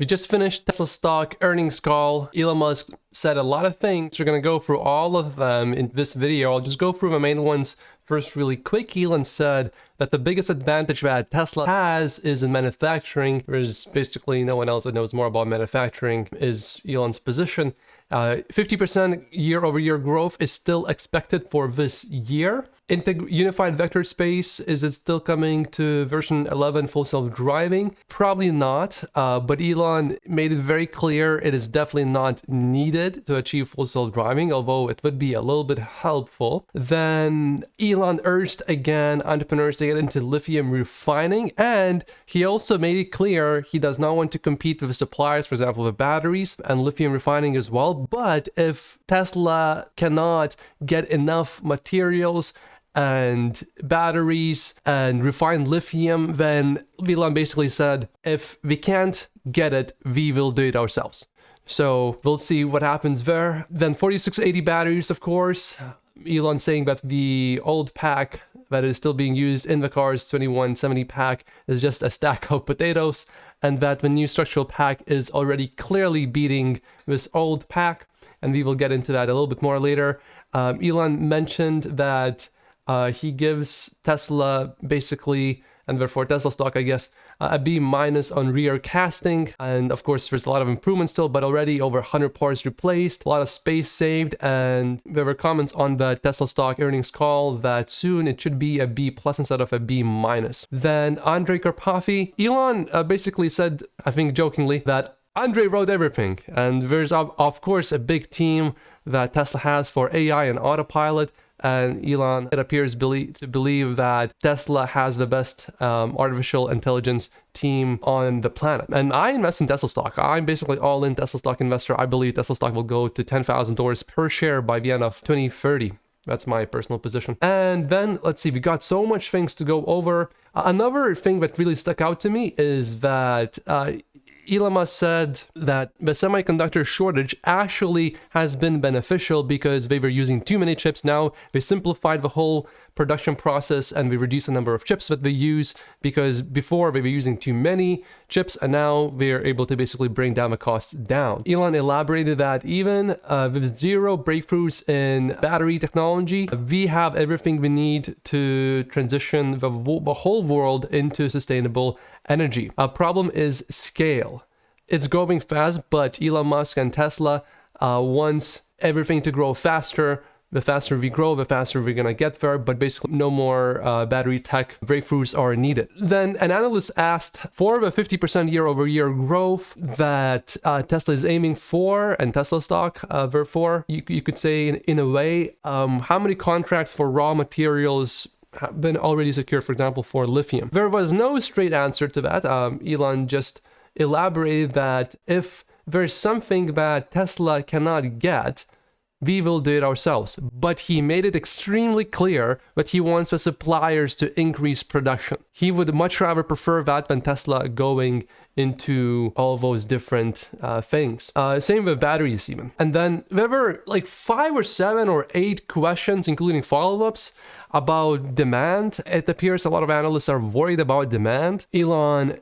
We just finished Tesla stock earnings call. Elon Musk said a lot of things. We're going to go through all of them in this video. I'll just go through the main ones first really quick. Elon said that the biggest advantage that Tesla has is in manufacturing. There's basically no one else that knows more about manufacturing, is Elon's position. 50% year-over-year growth is still expected for this year. Unified vector space, is it still coming to version 11 full self-driving? Probably not, but Elon made it very clear it is definitely not needed to achieve full self-driving, although it would be a little bit helpful. Then Elon urged again entrepreneurs to get into lithium refining, and he also made it clear he does not want to compete with suppliers, for example, with batteries and lithium refining as well. But if Tesla cannot get enough materials and batteries and refined lithium, then Elon basically said, if we can't get it, we will do it ourselves. So we'll see what happens there. Then 4680 batteries, of course. Elon saying that the old pack that is still being used in the car's 2170 pack is just a stack of potatoes, and that the new structural pack is already clearly beating this old pack, and we will get into that a little bit more later. Elon mentioned that he gives Tesla basically, and therefore Tesla stock, I guess, a B- on rear casting. And of course, there's a lot of improvements still, but already over 100 parts replaced, a lot of space saved. And there were comments on the Tesla stock earnings call that soon it should be a B+ instead of a B-. Then Andrei Karpathy, Elon basically said, I think jokingly, that Andrei wrote everything. And there's of course a big team that Tesla has for AI and autopilot. And Elon, it appears to believe that Tesla has the best artificial intelligence team on the planet. And I invest in Tesla stock. I'm basically all in Tesla stock investor. I believe Tesla stock will go to $10,000 per share by the end of 2030. That's my personal position. And then, let's see, we got so much things to go over. Another thing that really stuck out to me is that Elon Musk said that the semiconductor shortage actually has been beneficial because they were using too many chips. Now they simplified the whole production process and we reduced the number of chips that they use, because before they were using too many chips and now they're able to basically bring down the costs down. Elon elaborated that even with zero breakthroughs in battery technology, we have everything we need to transition the whole world into sustainable energy. Our problem is scale. It's growing fast, but Elon Musk and Tesla wants everything to grow faster. The faster we grow, the faster we're gonna get there, but basically no more battery tech breakthroughs are needed. Then an analyst asked for the 50% year-over-year growth that Tesla is aiming for, and Tesla stock, therefore, you could say in a way, how many contracts for raw materials have been already secured, for example, for lithium. There was no straight answer to that. Elon just elaborated that if there's something that Tesla cannot get, we will do it ourselves. But he made it extremely clear that he wants the suppliers to increase production. He would much rather prefer that than Tesla going into all those different things. Same with batteries even. And then there were like 5 or 7 or 8 questions, including follow-ups, about demand. It appears a lot of analysts are worried about demand. Elon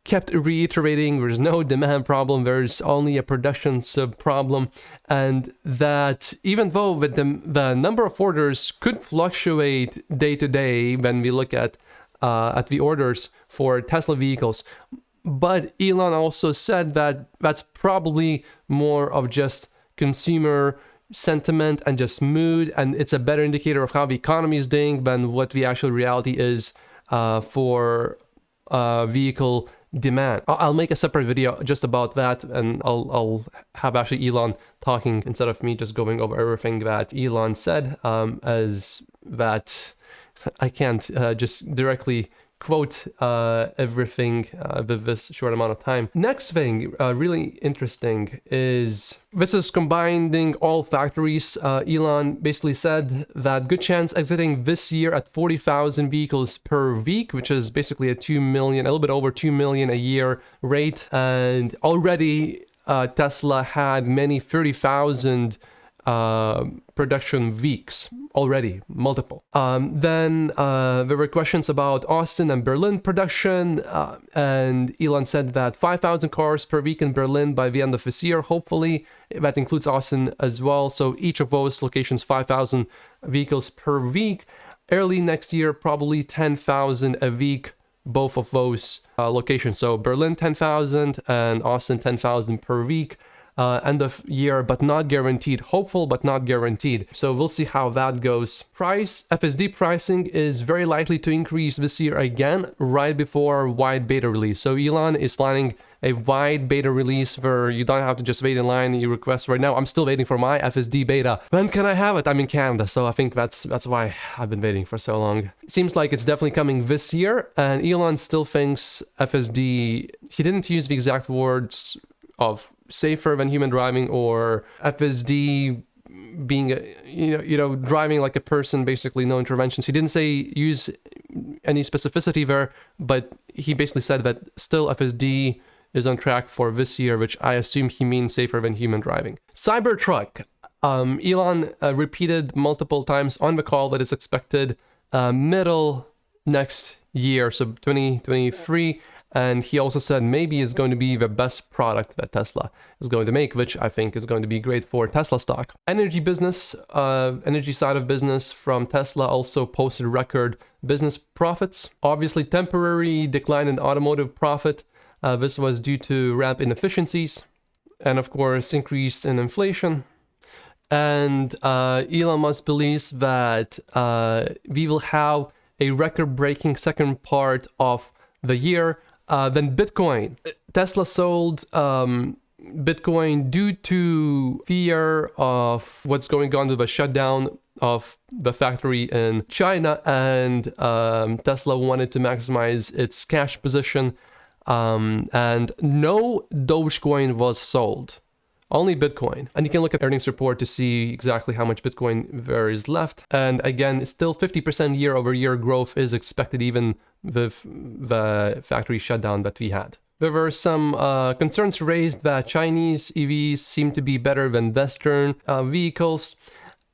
kept reiterating there's no demand problem, there's only a production sub problem, and that even though the number of orders could fluctuate day to day when we look at the orders for Tesla vehicles, but Elon also said that that's probably more of just consumer sentiment and just mood, and it's a better indicator of how the economy is doing than what the actual reality is for vehicle demand. I'll make a separate video just about that, and I'll have actually Elon talking instead of me just going over everything that Elon said, as that I can't just directly quote everything with this short amount of time. Next thing, really interesting, is this is combining all factories. Elon basically said that good chance exiting this year at 40,000 vehicles per week, which is basically a 2 million, a little bit over 2 million a year rate. And already Tesla had many 30,000 production weeks already, multiple. Then there were questions about Austin and Berlin production, and Elon said that 5,000 cars per week in Berlin by the end of this year. Hopefully that includes Austin as well. So each of those locations, 5,000 vehicles per week. Early next year, probably 10,000 a week, both of those locations. So Berlin 10,000 and Austin 10,000 per week. End of year, but not guaranteed. Hopeful, but not guaranteed. So we'll see how that goes. FSD pricing is very likely to increase this year again, right before wide beta release. So Elon is planning a wide beta release where you don't have to just wait in line and you request right now. I'm still waiting for my FSD beta. When can I have it? I'm in Canada, so I think that's why I've been waiting for so long. It seems like it's definitely coming this year, and Elon still thinks FSD, he didn't use the exact words of safer than human driving or FSD being driving like a person, basically no interventions. He didn't say use any specificity there, but he basically said that still FSD is on track for this year, which I assume he means safer than human driving. Cybertruck. Elon repeated multiple times on the call that it's expected middle next year, so 2023. And he also said maybe it's going to be the best product that Tesla is going to make, which I think is going to be great for Tesla stock. Energy side of business from Tesla also posted record business profits. Obviously, temporary decline in automotive profit. This was due to ramp inefficiencies and, of course, increase in inflation. And Elon Musk believes that we will have a record-breaking second part of the year. Then Bitcoin. Tesla sold Bitcoin due to fear of what's going on with the shutdown of the factory in China, and Tesla wanted to maximize its cash position, and no Dogecoin was sold. Only Bitcoin. And you can look at earnings report to see exactly how much Bitcoin there is left. And again, still 50% year-over-year growth is expected even with the factory shutdown that we had. There were some concerns raised that Chinese EVs seem to be better than Western vehicles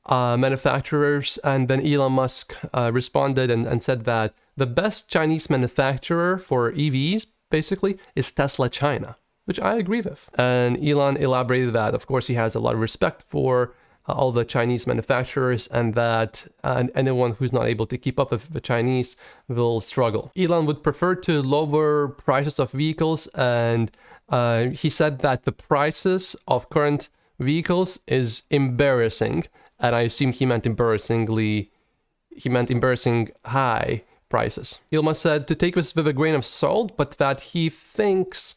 manufacturers. And then Elon Musk responded and said that the best Chinese manufacturer for EVs basically is Tesla China, which I agree with. And Elon elaborated that, of course, he has a lot of respect for all the Chinese manufacturers, and that anyone who's not able to keep up with the Chinese will struggle. Elon would prefer to lower prices of vehicles, and he said that the prices of current vehicles is embarrassing, and I assume he meant embarrassing high prices. Elon Musk said to take this with a grain of salt, but that he thinks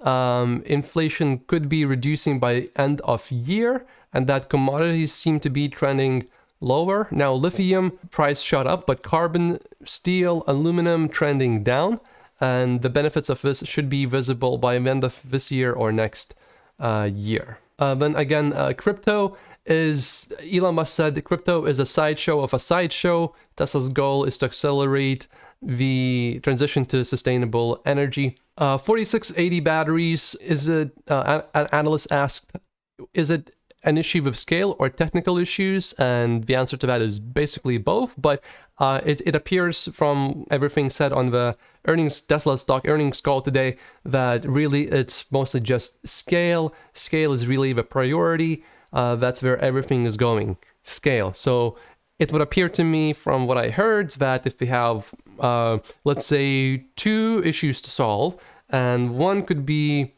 inflation could be reducing by end of year, and that commodities seem to be trending lower. Now, lithium price shot up, but carbon, steel, aluminum trending down, and the benefits of this should be visible by the end of this year or next year. Then again, crypto is, Elon Musk said, crypto is a sideshow of a sideshow. Tesla's goal is to accelerate the transition to sustainable energy. 4680 batteries, is it, an analyst asked, is it an issue with scale or technical issues? And the answer to that is basically both, but it appears from everything said on the Tesla stock earnings call today that really it's mostly just scale. Scale is really the priority. That's where everything is going, scale. So it would appear to me from what I heard that if we have, let's say, 2 issues to solve, and one could be,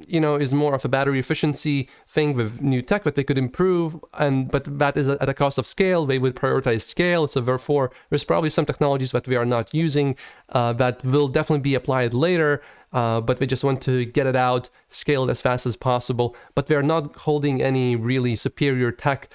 is more of a battery efficiency thing with new tech that they could improve, but that is at a cost of scale. They would prioritize scale. So therefore, there's probably some technologies that we are not using that will definitely be applied later, but we just want to get it out, scale it as fast as possible. But we're not holding any really superior tech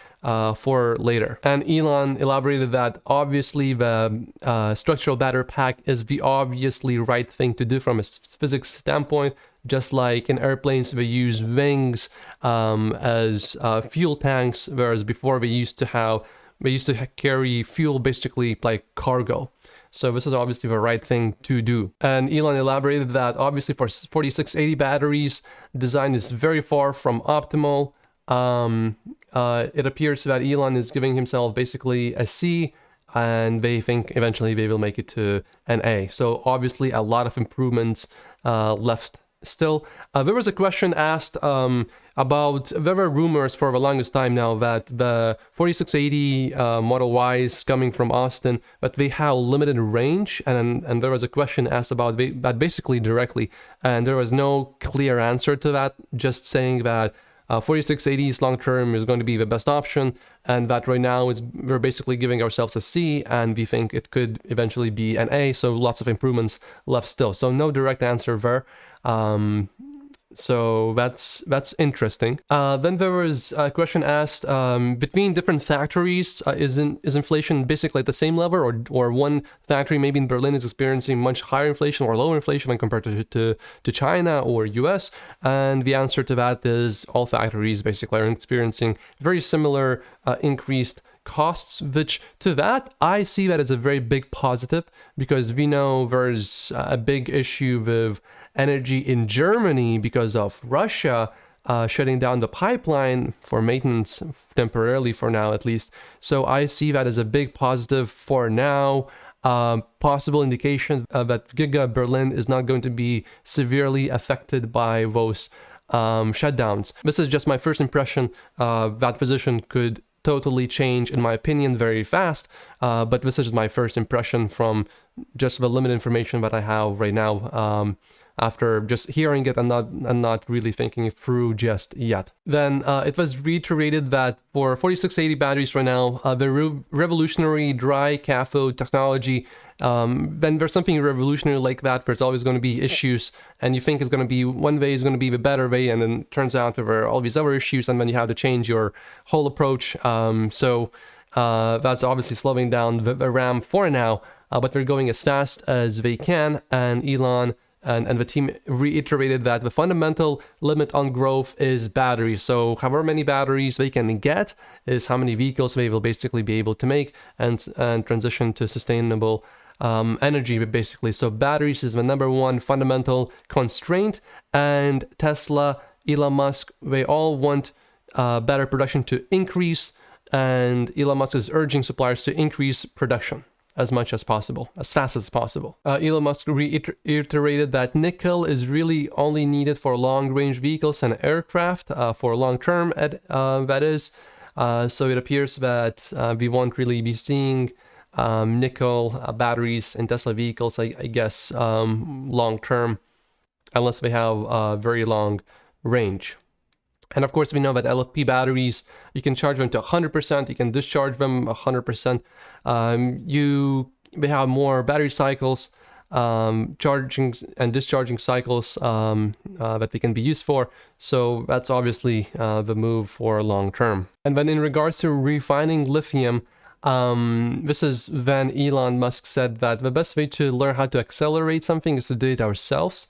for later. And Elon elaborated that obviously the structural battery pack is the obviously right thing to do from a physics standpoint. Just like in airplanes, they use wings as fuel tanks, whereas before they used to carry fuel basically like cargo. So this is obviously the right thing to do. And Elon elaborated that obviously for 4680 batteries, design is very far from optimal. It appears that Elon is giving himself basically a C, and they think eventually they will make it to an A. So obviously a lot of improvements left still. There was a question asked about, there were rumors for the longest time now that the 4680 Model Ys coming from Austin, but they have limited range, and there was a question asked about that basically directly, and there was no clear answer to that, just saying that 4680's long term is going to be the best option, and that right now we're basically giving ourselves a C, and we think it could eventually be an A, so lots of improvements left still. So no direct answer there. So that's interesting. Then there was a question asked, between different factories, is inflation basically at the same level, or one factory maybe in Berlin is experiencing much higher inflation or lower inflation when compared to China or US? And the answer to that is all factories basically are experiencing very similar increased costs, which to that I see that as a very big positive, because we know there's a big issue with energy in Germany because of Russia shutting down the pipeline for maintenance temporarily, for now at least. So I see that as a big positive for now. Possible indication that Giga Berlin is not going to be severely affected by those shutdowns. This is just my first impression. That position could totally change, in my opinion, very fast, but this is my first impression from just the limited information that I have right now, after just hearing it and not really thinking it through just yet. Then it was reiterated that for 4680 batteries right now, the revolutionary dry cathode technology, then there's something revolutionary like that, there's always going to be issues, and you think it's going to be one way is going to be the better way, and then turns out there are all these other issues, and then you have to change your whole approach. So that's obviously slowing down the RAM for now, but they're going as fast as they can, and Elon and the team reiterated that the fundamental limit on growth is batteries. So however many batteries they can get is how many vehicles they will basically be able to make and transition to sustainable energy, basically. So batteries is the number one fundamental constraint, and Tesla, Elon Musk, they all want battery production to increase, and Elon Musk is urging suppliers to increase production as much as possible, as fast as possible. Elon Musk reiterated that nickel is really only needed for long-range vehicles and aircraft, for long-term, that is. So it appears that we won't really be seeing nickel batteries in Tesla vehicles, I guess, long-term, unless they have very long range. And of course, we know that LFP batteries, you can charge them to 100%, you can discharge them 100%. They have more battery cycles, charging and discharging cycles that they can be used for. So that's obviously the move for long term. And then in regards to refining lithium, this is when Elon Musk said that the best way to learn how to accelerate something is to do it ourselves.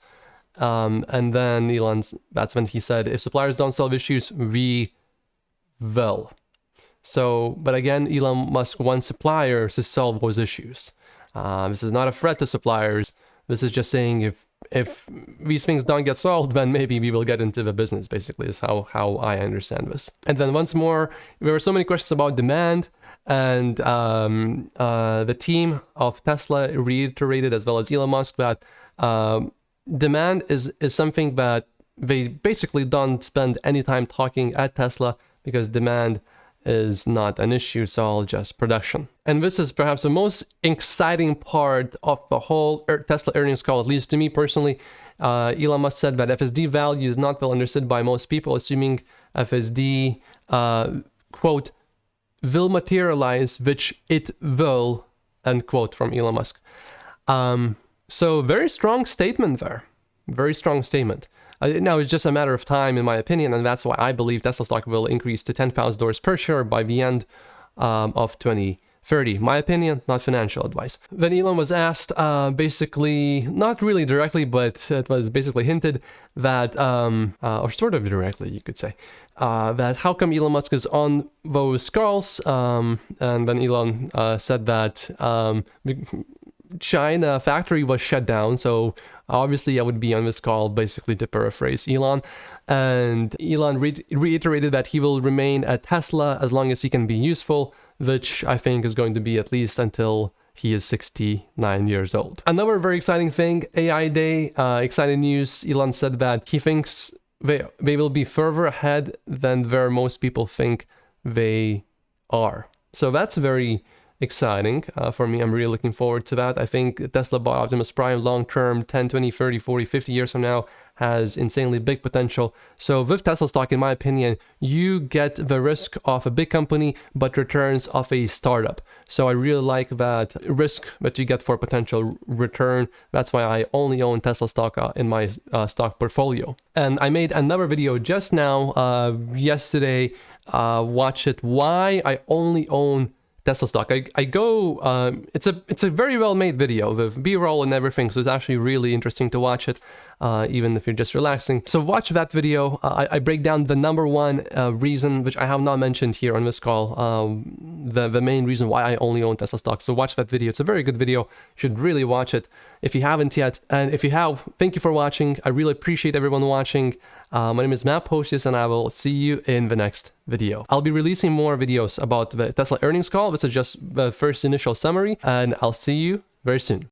And then that's when he said, if suppliers don't solve issues, we will. So, but again, Elon Musk wants suppliers to solve those issues. This is not a threat to suppliers. This is just saying if these things don't get solved, then maybe we will get into the business, basically, is how I understand this. And then once more, there were so many questions about demand, and the team of Tesla reiterated, as well as Elon Musk, that demand is something that they basically don't spend any time talking at Tesla, because demand is not an issue, it's all just production. And this is perhaps the most exciting part of the whole Tesla earnings call, at least to me personally. Elon Musk said that FSD value is not well understood by most people, assuming FSD, quote, will materialize, which it will, end quote, from Elon Musk. So very strong statement there. Very strong statement. Now, it's just a matter of time, in my opinion, and that's why I believe Tesla stock will increase to $10,000 per share by the end of 2030. My opinion, not financial advice. Then Elon was asked, basically, not really directly, but it was basically hinted that, or sort of directly, you could say, that how come Elon Musk is on those calls, and then Elon said that China factory was shut down, so Obviously, I would be on this call basically to paraphrase Elon. And Elon reiterated that he will remain at Tesla as long as he can be useful, which I think is going to be at least until he is 69 years old. Another very exciting thing, AI Day, exciting news. Elon said that he thinks they will be further ahead than where most people think they are. So that's very exciting for me. I'm really looking forward to that. I think Tesla bought Optimus Prime long term, 10, 20, 30, 40, 50 years from now, has insanely big potential. So with Tesla stock, in my opinion, you get the risk of a big company, but returns of a startup. So I really like that risk that you get for potential return. That's why I only own Tesla stock in my stock portfolio. And I made another video just now, yesterday, watch it, why I only own Tesla stock. I go, it's a very well made video with B-roll and everything, so it's actually really interesting to watch it, even if you're just relaxing. So watch that video. I break down the number one reason, which I have not mentioned here on this call, the main reason why I only own Tesla stock. So watch that video. It's a very good video. You should really watch it if you haven't yet. And if you have, thank you for watching. I really appreciate everyone watching. My name is Matt Postius, and I will see you in the next video. I'll be releasing more videos about the Tesla earnings call. This is just the first initial summary, and I'll see you very soon.